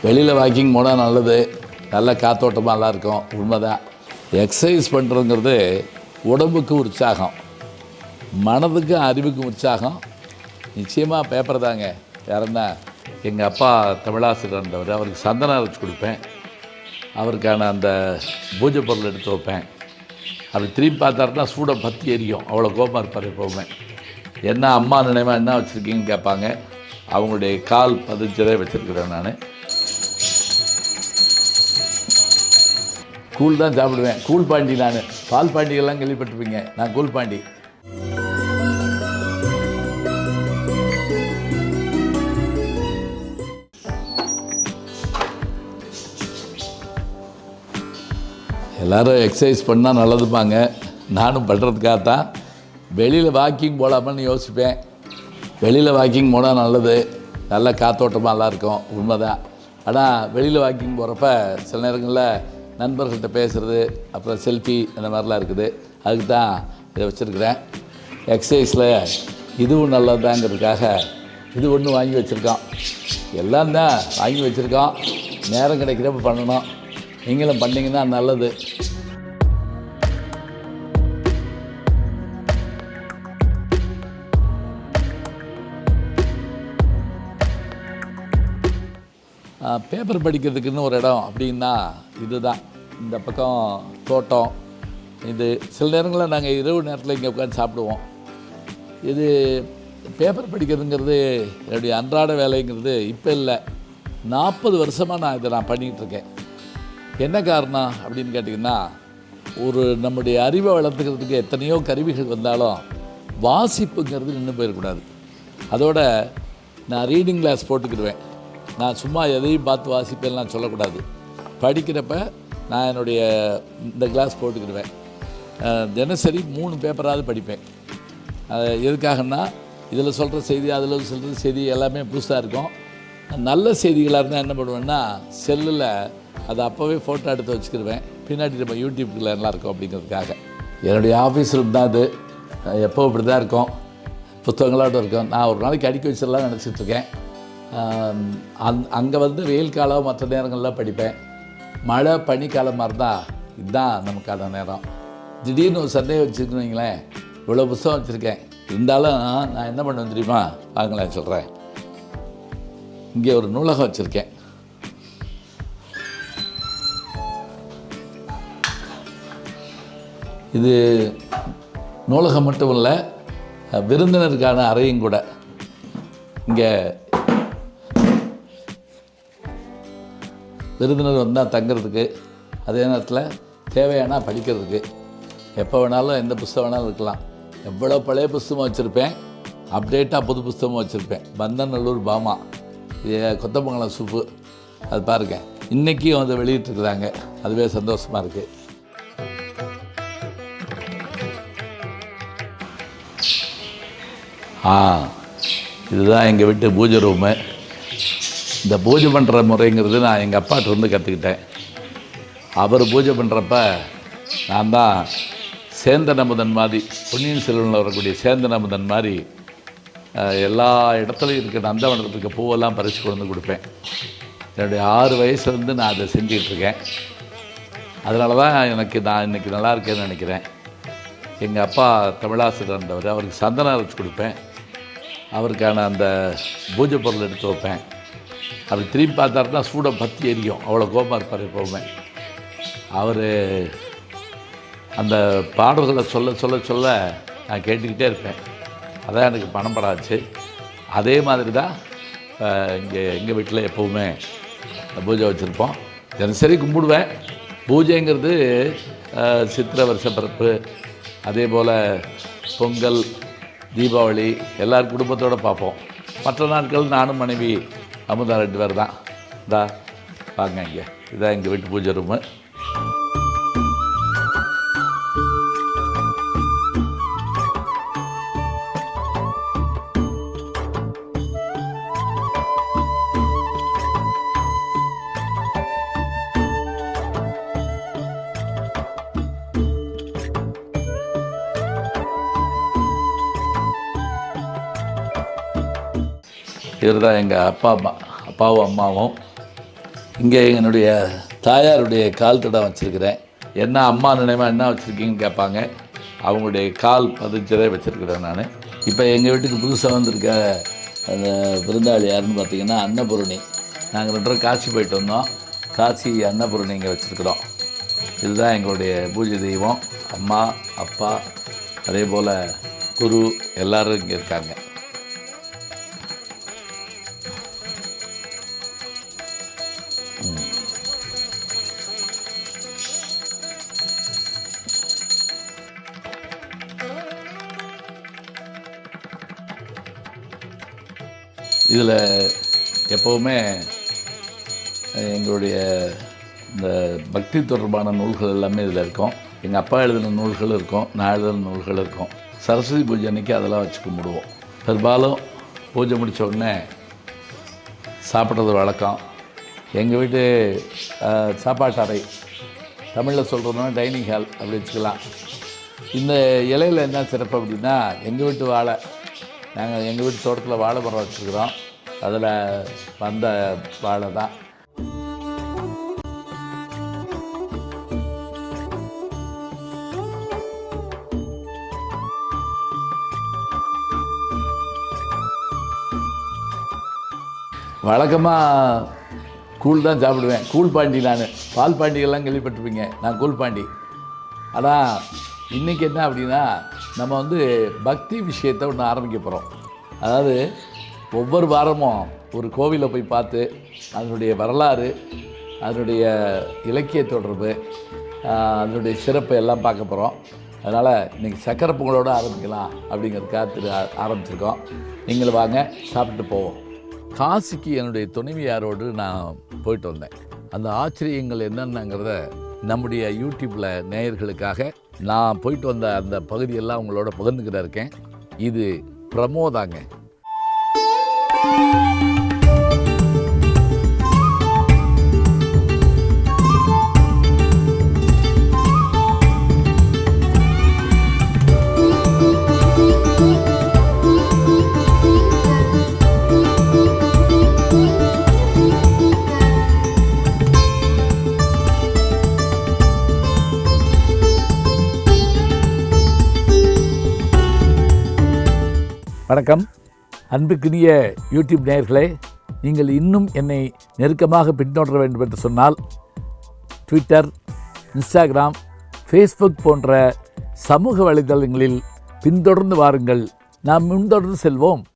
வெளியில் வாக்கிங் போனால் நல்லது, நல்ல காத்தோட்டமாக நல்லாயிருக்கும். உண்மைதான். எக்ஸசைஸ் பண்ணுறதுங்கிறது உடம்புக்கு உற்சாகம், மனதுக்கு அறிவுக்கு உற்சாகம். நிச்சயமாக பேப்பர் தாங்க. யாருன்னா எங்கள் அப்பா தமிழாசிரியர் இருந்தவர், அவருக்கு சந்தனம் அரைச்சி கொடுப்பேன், அவருக்கான அந்த பூஜை பொருள் எடுத்து வைப்பேன். அவர் திரும்பி பார்த்தாருன்னா சூட பற்றி எரியும், அவ்வளோ கோபமாக இருப்பார் எப்போவுமே. என்ன அம்மா நினைவா என்ன வச்சுருக்கீங்கன்னு கேட்பாங்க. அவங்களுடைய கால் பதிச்சதே வச்சுருக்கிறேன். நான் கூழ் தான் சாப்பிடுவேன். கூழ் பாண்டி. நான் பால் பாண்டிகள்லாம் கேள்விப்பட்டிருப்பீங்க, நான் கூழ் பாண்டி. எல்லோரும் எக்ஸசைஸ் பண்ணால் நல்லதுப்பாங்க. நானும் பண்ணுறதுக்காகத்தான் வெளியில் வாக்கிங் போகலாமான்னு யோசிப்பேன். வெளியில் வாக்கிங் போனால் நல்லது, நல்ல காத்தோட்டமாக நல்லாயிருக்கும். உண்மைதான். ஆனால் வெளியில் வாக்கிங் போகிறப்ப சில நேரங்களில் நண்பர்கள்ட்ட பேசுகிறது, அப்புறம் செல்ஃபி அந்த மாதிரிலாம் இருக்குது. அதுக்கு தான் இதை வச்சுருக்கிறேன். எக்ஸசைஸில் இதுவும் நல்லதுதாங்கிறதுக்காக இது ஒன்று வாங்கி வச்சுருக்கோம். எல்லாம் தான் வாங்கி வச்சுருக்கோம், நேரம் கிடைக்கிறப்ப பண்ணணும். நீங்களும் பண்ணிங்கன்னா நல்லது. பேப்பர் படிக்கிறதுக்குன்னு ஒரு இடம் அப்படின்னா இதுதான். இந்த பக்கம் தோட்டம். இது சில நேரங்களில் நாங்கள் இரவு நேரத்தில் இங்கே உட்காந்து சாப்பிடுவோம். இது பேப்பர் படிக்கிறதுங்கிறது என்னுடைய அன்றாட வேலைங்கிறது இப்போ இல்லை, 40 வருஷமாக இதை நான் பண்ணிகிட்ருக்கேன். என்ன காரணம் அப்படின்னு கேட்டிங்கன்னா, நம்முடைய அறிவை வளர்த்துக்கிறதுக்கு எத்தனையோ கருவிகள் வந்தாலும் வாசிப்புங்கிறது நின்று போயிடக்கூடாது. அதோட நான் ரீடிங் கிளாஸ் போட்டுக்கிடுவேன். நான் சும்மா எதையும் பார்த்து வாசிப்பேன் நான் சொல்லக்கூடாது. படிக்கிறப்ப நான் என்னுடைய இந்த கிளாஸ் போட்டுக்கிடுவேன். தினசரி 3 பேப்பராவது படிப்பேன். எதுக்காகன்னா, இதில் சொல்கிற செய்தி, அதில் சொல்கிற செய்தி எல்லாமே புதுசாக இருக்கும். நல்ல செய்திகளாக இருந்தால் என்ன பண்ணுவேன்னா, செல்லில் அதை அப்போவே ஃபோட்டோ எடுத்து வச்சுக்கிடுவேன். பின்னாடி நம்ம யூடியூப்பில் நல்லா இருக்கும் அப்படிங்கிறதுக்காக. என்னுடைய ஆஃபீஸ் ரூம் தான் அது. எப்போ இப்படி தான் இருக்கும், புத்தகங்களோடு இருக்கும். நான் ஒரு நாளைக்கு அடிக்க வச்சிடலாம் நினச்சிட்ருக்கேன். அங்கே வெயில் காலம் மற்ற நேரங்களில் படிப்பேன். மழை பனிக்காலமாக இருந்தால் இதுதான் நமக்கான நேரம். திடீர்னு ஒரு சந்தேகம் வச்சுருக்கேன்னு வைங்களேன், இவ்வளோ புத்தகம் வச்சுருக்கேன், இருந்தாலும் நான் என்ன பண்ணுவேன் தெரியுமா? வாங்களேன் சொல்கிறேன். இங்கே ஒரு நூலகம் வச்சுருக்கேன். இது நூலகம் மட்டும் இல்லை, விருந்தினருக்கான அறையும் கூட. இங்கே விருந்தினர் வந்தால் தங்கிறதுக்கு, அதே நேரத்தில் தேவையானா படிக்கிறதுக்கு. எப்போ வேணாலும் எந்த புஸ்தகம் வேணாலும் இருக்கலாம். எவ்வளோ பழைய புஸ்தகம் வச்சுருப்பேன், அப்டேட்டாக புது புஸ்தகமும் வச்சுருப்பேன். பந்தநல்லூர் பாமா, கொத்தமங்கலம் சூப்பு, அது பாருங்கள் இன்றைக்கும் வந்து வெளியிட்டிருக்குறாங்க. அதுவே சந்தோஷமாக இருக்குது. இதுதான் எங்கள் வீட்டு பூஜை ரூமு. இந்த பூஜை பண்ணுற முறைங்கிறது நான் எங்கள் அப்பாட்டிருந்து கற்றுக்கிட்டேன். அவர் பூஜை பண்ணுறப்ப நான் தான் சேந்தன் அமுதன் மாதிரி, பொன்னியின் செல்வனில் வரக்கூடிய சேந்தன் அமுதன் மாதிரி எல்லா இடத்துலையும் இருக்கிற நந்தவனத்துக்கு பூவெல்லாம் பறித்து கொண்டு வந்து கொடுப்பேன். என்னுடைய 6 வயசுலேருந்து நான் அதை செஞ்சிகிட்ருக்கேன். அதனால தான் நான் இன்றைக்கி நல்லா இருக்கேன்னு நினைக்கிறேன். எங்கள் அப்பா தமிழாசிரியர் இருந்தவர், அவருக்கு சந்தனம் அரைச்சி கொடுப்பேன், அவருக்கான அந்த பூஜை பொருள் எடுத்து வைப்பேன். அவர் திரும்பி பார்த்தாருன்னா சூட பற்றி எரியும், அவ்வளோ கோபமாக இருப்பார் எப்போவுமே. அவர் அந்த பாடல்களை சொல்ல சொல்ல சொல்ல நான் கேட்டுக்கிட்டே இருப்பேன். அதான் எனக்கு பணம் படாச்சு. அதே மாதிரி தான் இங்கே எங்கள் வீட்டில் எப்போவுமே பூஜை வச்சுருப்போம். தினசரி கும்பிடுவேன். பூஜைங்கிறது சித்திரை வருஷ பிறப்பு, அதே போல் பொங்கல், தீபாவளி எல்லோரும் குடும்பத்தோடு பார்ப்போம். மற்ற நாட்கள் நானும் மனைவி அமுதா 2 பேர் தான். வாங்க, இங்கே இதான் எங்கள் வீட்டு பூஜை ரூமு. இவர் தான் எங்கள் அப்பாவும் அம்மாவும். இங்கே என்னுடைய தாயாருடைய கால் தடம் வச்சுருக்கிறேன். என்ன அம்மா நினைவாக என்ன வச்சுருக்கீங்கன்னு கேட்பாங்க. அவங்களுடைய கால் பதிச்சதே வச்சுருக்கிறேன் நான். இப்போ எங்கள் வீட்டுக்கு புதுசாக வந்திருக்க அந்த விருந்தாளி யாருன்னு பார்த்தீங்கன்னா அன்னபூரணி. நாங்கள் 2 பேரும் காசி போயிட்டு வந்தோம். காசி அன்னபூரணி இங்கே வச்சுருக்குறோம். இதுதான் எங்களுடைய பூஜை தெய்வம். அம்மா, அப்பா, அதே போல் குரு எல்லோரும் இங்கே இருக்காங்க. இதில் எப்போவுமே எங்களுடைய இந்த பக்தி தொடர்பான நூல்கள் எல்லாமே இதில் இருக்கும். எங்கள் அப்பா எழுதின நூல்கள் இருக்கும், நான் எழுதின நூல்கள் இருக்கும். சரஸ்வதி பூஜை அன்றைக்கி அதெல்லாம் வச்சு கும்பிடுவோம். பெரும்பாலும் பூஜை முடித்த உடனே சாப்பிட்றது வழக்கம். எங்கள் வீட்டு சாப்பாட்டு அறை, தமிழில் சொல்கிறதுனா டைனிங் ஹால் அப்படி வச்சுக்கலாம். இந்த இலையில் என்ன சிறப்பு அப்படின்னா, எங்கள் வீட்டு வாழை, நாங்கள் எங்கள் வீட்டு தோட்டத்தில் வாழை மரம் வச்சுருக்குறோம். அதில் வந்த வாழை தான். வழக்கமாக கூழ் தான் சாப்பிடுவேன். கூழ் பாண்டி நான். பால் பாண்டிகள்லாம் கேள்விப்பட்டிருப்பீங்க, நான் கூழ் பாண்டி. ஆனால் இன்றைக்கி என்ன அப்படின்னா, நம்ம பக்தி விஷயத்தை ஒன்று ஆரம்பிக்க போகிறோம். அதாவது ஒவ்வொரு வாரமும் ஒரு கோவிலை போய் பார்த்து அதனுடைய வரலாறு, அதனுடைய இலக்கிய தொடர்பு, அதனுடைய சிறப்பு எல்லாம் பார்க்க போகிறோம். அதனால் இன்றைக்கி சக்கரை பொங்கலோடு ஆரம்பிக்கலாம் அப்படிங்கிறதுக்காக ஆரம்பிச்சிருக்கோம். நீங்களும் வாங்க, சாப்பிட்டு போவோம். காசிக்கு என்னுடைய துணைவியாரோடு நான் போயிட்டு வந்தேன். அந்த ஆச்சரியங்கள் என்னென்னங்கிறத நம்முடைய யூடியூப்பில் நேயர்களுக்காக நான் போயிட்டு வந்த அந்த பகுதியெல்லாம் உங்களோட பகிர்ந்துக்கிட்ட இருக்கேன். இது பிரமோதாங்க. வணக்கம். அன்புக்குரிய யூடியூப் நேயர்களே, நீங்கள் இன்னும் என்னை நெருக்கமாக பின்தொடர வேண்டும் என்று சொன்னால் ட்விட்டர், இன்ஸ்டாகிராம், ஃபேஸ்புக் போன்ற சமூக வலைதளங்களில் பின்தொடர்ந்து வாருங்கள். நாம் முன்தொடர்ந்து செல்வோம்.